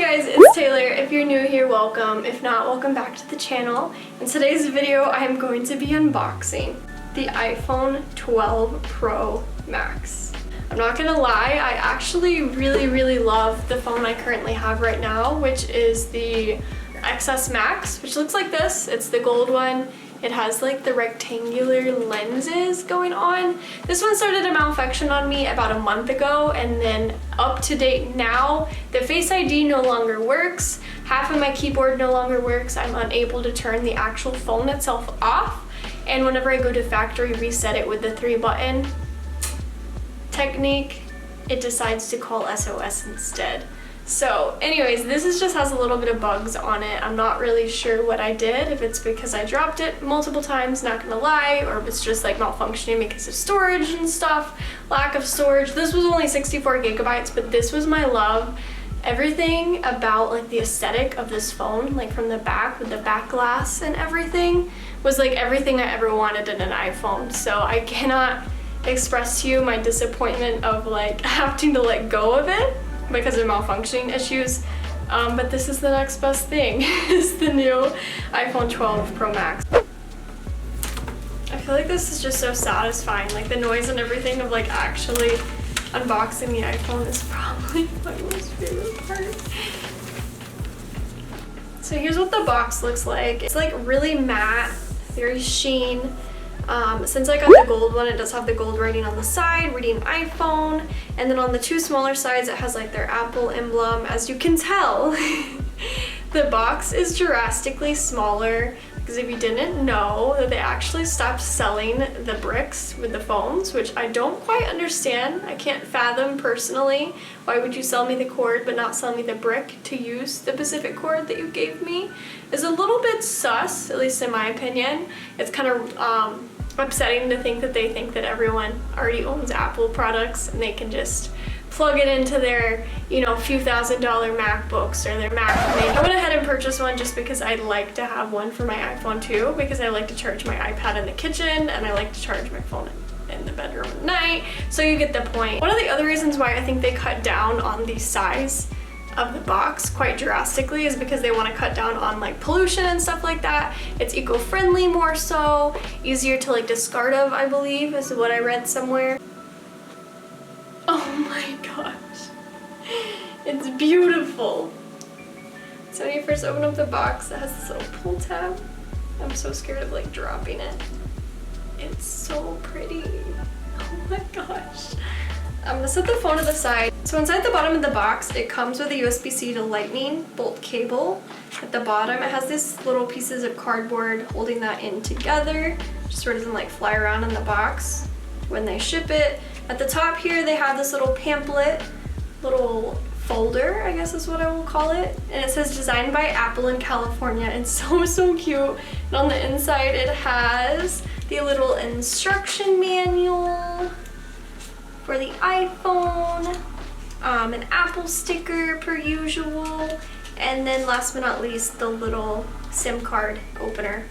guys, it's Taylor. If you're new here, welcome. If not, welcome back to the channel. In today's video, I am going to be unboxing the iPhone 12 Pro Max. I'm not gonna lie, I actually really love the phone I currently have right now, which is the XS Max, which looks like this. It's the gold one. It has like the rectangular lenses going on. This one started a malfunction on me about a month ago, and then up to date now, the Face ID no longer works. Half of my keyboard no longer works. I'm unable to turn the actual phone itself off. And whenever I go to factory reset it with the 3-button technique, it decides to call SOS instead. So anyways, this just has a little bit of bugs on it. I'm not really sure what I did, if it's because I dropped it multiple times, not gonna lie, or if it's just like malfunctioning because of storage and stuff, lack of storage. This was only 64 gigabytes, but this was my love. Everything about like the aesthetic of this phone, like from the back with the back glass and everything, was like everything I ever wanted in an iPhone. So I cannot express to you my disappointment of like having to let go of it because of malfunctioning issues, but this is the next best thing. Is the new iPhone 12 Pro Max. I feel like this is just so satisfying, like the noise and everything of like actually unboxing the iPhone is probably my most favorite part. So here's what the box looks like. It's like really matte, very sheen. Since I got the gold one, it does have the gold writing on the side, reading iPhone, and then on the two smaller sides it has like their Apple emblem. As you can tell, the box is drastically smaller, because if you didn't know, that they actually stopped selling the bricks with the phones, which I don't quite understand. I can't fathom personally, why would you sell me the cord but not sell me the brick to use the specific cord that you gave me? Is a little bit sus, at least in my opinion. It's kind of upsetting to think that they think that everyone already owns Apple products and they can just plug it into their, you know, few $1,000 MacBooks or their Mac Mini. I went ahead and purchased one just because I'd like to have one for my iPhone too, because I like to charge my iPad in the kitchen and I like to charge my phone in the bedroom at night, so you get the point. One of the other reasons why I think they cut down on the size of the box quite drastically is because they want to cut down on like pollution and stuff like that. It's eco-friendly more so, easier to like discard of, I believe, is what I read somewhere. Oh my gosh, it's beautiful. So when you first open up the box, it has this little pull tab. I'm so scared of like dropping it. It's so pretty. Oh my gosh. I'm gonna set the phone to the side. So inside the bottom of the box, it comes with a USB-C to Lightning bolt cable. At the bottom, it has these little pieces of cardboard holding that in together, just so it doesn't like fly around in the box when they ship it. At the top here, they have this little pamphlet, little folder, I guess is what I will call it. And it says designed by Apple in California. It's so cute. And on the inside, it has the little instruction manual for the iPhone, an Apple sticker per usual, and then last but not least, the little SIM card opener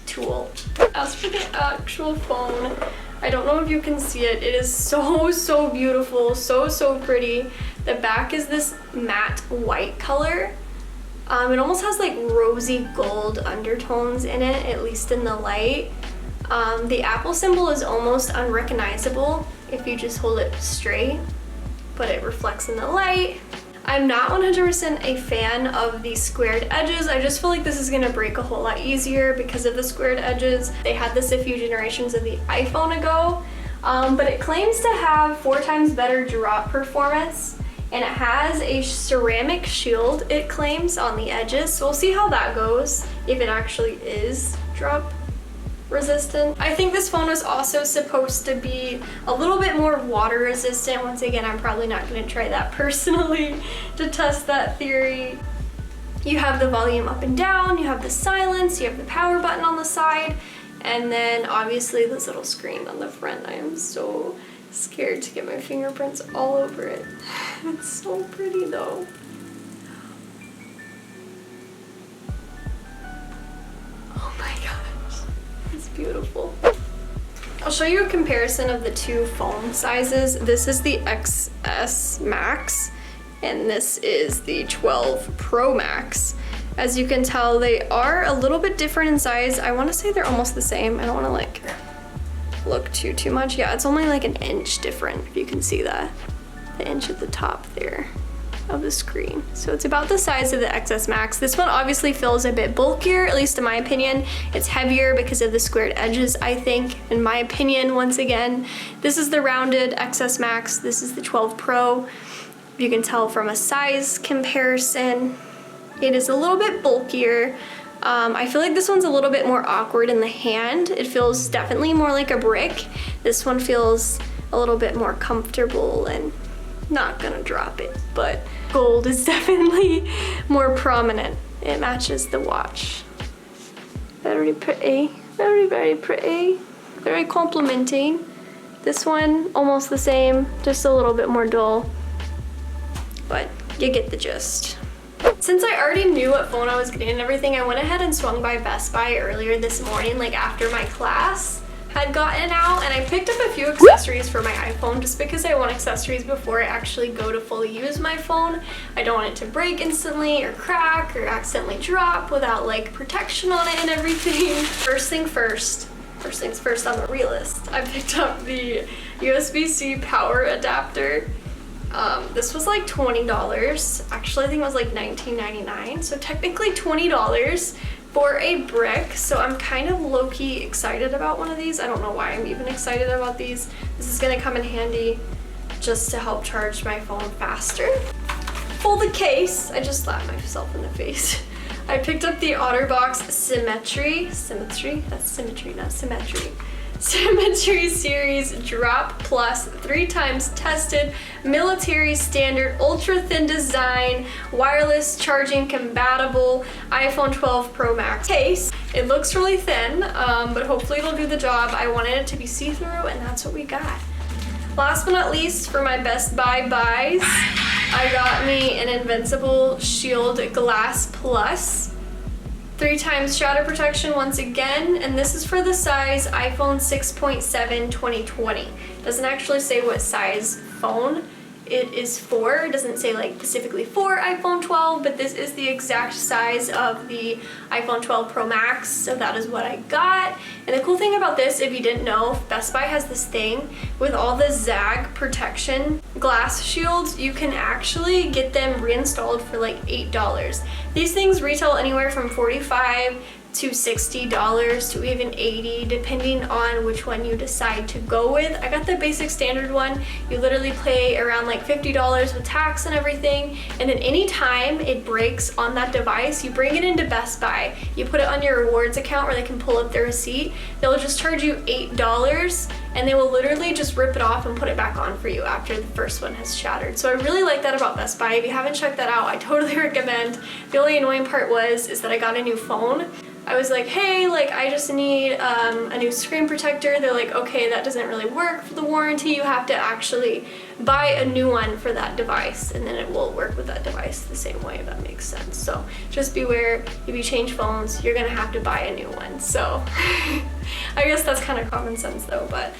tool. As for the actual phone, I don't know if you can see it. It is so beautiful, so pretty. The back is this matte white color. It almost has like rosy gold undertones in it, at least in the light. The Apple symbol is almost unrecognizable if you just hold it straight, but it reflects in the light. I'm not 100% a fan of the squared edges. I just feel like this is gonna break a whole lot easier because of the squared edges. They had this a few generations of the iPhone ago, but it claims to have 4 times better drop performance, and it has a ceramic shield, it claims, on the edges. So we'll see how that goes, if it actually is drop resistant. I think this phone was also supposed to be a little bit more water resistant. Once again, I'm probably not going to try that personally to test that theory. You have the volume up and down, you have the silence, you have the power button on the side, and then obviously this little screen on the front. I am so scared to get my fingerprints all over it. It's so pretty though. Oh my gosh, it's beautiful. I'll show you a comparison of the two phone sizes. This is the XS Max, and this is the 12 Pro Max. As you can tell, they are a little bit different in size. I want to say they're almost the same. I don't want to like look too much. Yeah, it's only like an inch different, if you can see that. The inch at the top there of the screen. So it's about the size of the XS Max. This one obviously feels a bit bulkier, at least in my opinion. It's heavier because of the squared edges, I think, in my opinion, once again. This is the rounded XS Max. This is the 12 Pro. You can tell from a size comparison, it is a little bit bulkier. I feel like this one's a little bit more awkward in the hand. It feels definitely more like a brick. This one feels a little bit more comfortable and not gonna drop it, but gold is definitely more prominent. It matches the watch. Very pretty, very pretty, very complimenting. This one, almost the same, just a little bit more dull, but you get the gist. Since I already knew what phone I was getting and everything, I went ahead and swung by Best Buy earlier this morning, like after my class had gotten out, and I picked up a few accessories for my iPhone just because I want accessories before I actually go to fully use my phone. I don't want it to break instantly or crack or accidentally drop without like protection on it and everything. First things first, I'm a realist. I picked up the USB-C power adapter. This was like $20. Actually, I think it was like $19.99. So technically $20 for a brick. So I'm kind of low-key excited about one of these. I don't know why I'm even excited about these. This is gonna come in handy just to help charge my phone faster. For the case, I just slapped myself in the face. I picked up the OtterBox Symmetry, that's symmetry, not symmetry. Symmetry Series Drop Plus, 3 times tested, military standard, ultra thin design, wireless charging compatible iPhone 12 Pro Max case. It looks really thin, but hopefully it'll do the job. I wanted it to be see-through, and that's what we got. Last but not least, for my Best Buy buys, I got me an Invincible Shield Glass Plus. 3 times shadow protection once again, and this is for the size iPhone 6.7 2020. Doesn't actually say what size phone it is for. It doesn't say like specifically for iPhone 12, but this is the exact size of the iPhone 12 Pro Max, so that is what I got. And the cool thing about this, if you didn't know, Best Buy has this thing with all the zag protection glass shields. You can actually get them reinstalled for like $8. These things retail anywhere from $45 to $60 to even $80, depending on which one you decide to go with. I got the basic standard one. You literally pay around like $50 with tax and everything, and then anytime it breaks on that device, you bring it into Best Buy, you put it on your rewards account where they can pull up their receipt. They'll just charge you $8, and they will literally just rip it off and put it back on for you after the first one has shattered. So I really like that about Best Buy. If you haven't checked that out, I totally recommend. The only annoying part is that I got a new phone. I was like, hey, like I just need a new screen protector. They're like, okay, that doesn't really work for the warranty. You have to actually buy a new one for that device, and then it will work with that device the same way, if that makes sense. So just beware, if you change phones, you're gonna have to buy a new one. So I guess that's kind of common sense though, but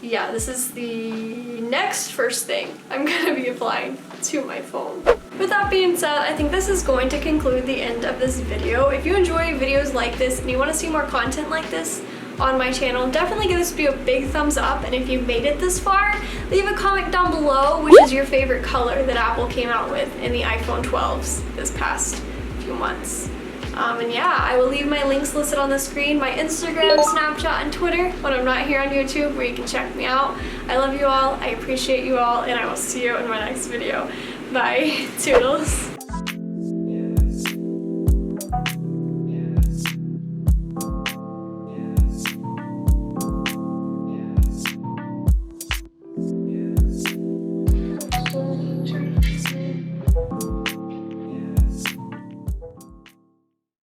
yeah, this is the next first thing I'm gonna be applying to my phone. With that being said, I think this is going to conclude the end of this video. If you enjoy videos like this and you want to see more content like this on my channel, definitely give this video a big thumbs up, and if you made it this far, leave a comment down below which is your favorite color that Apple came out with in the iPhone 12s this past few months. And yeah, I will leave my links listed on the screen, my Instagram, Snapchat, and Twitter when I'm not here on YouTube, where you can check me out. I love you all, I appreciate you all, and I will see you in my next video. Bye. Toodles.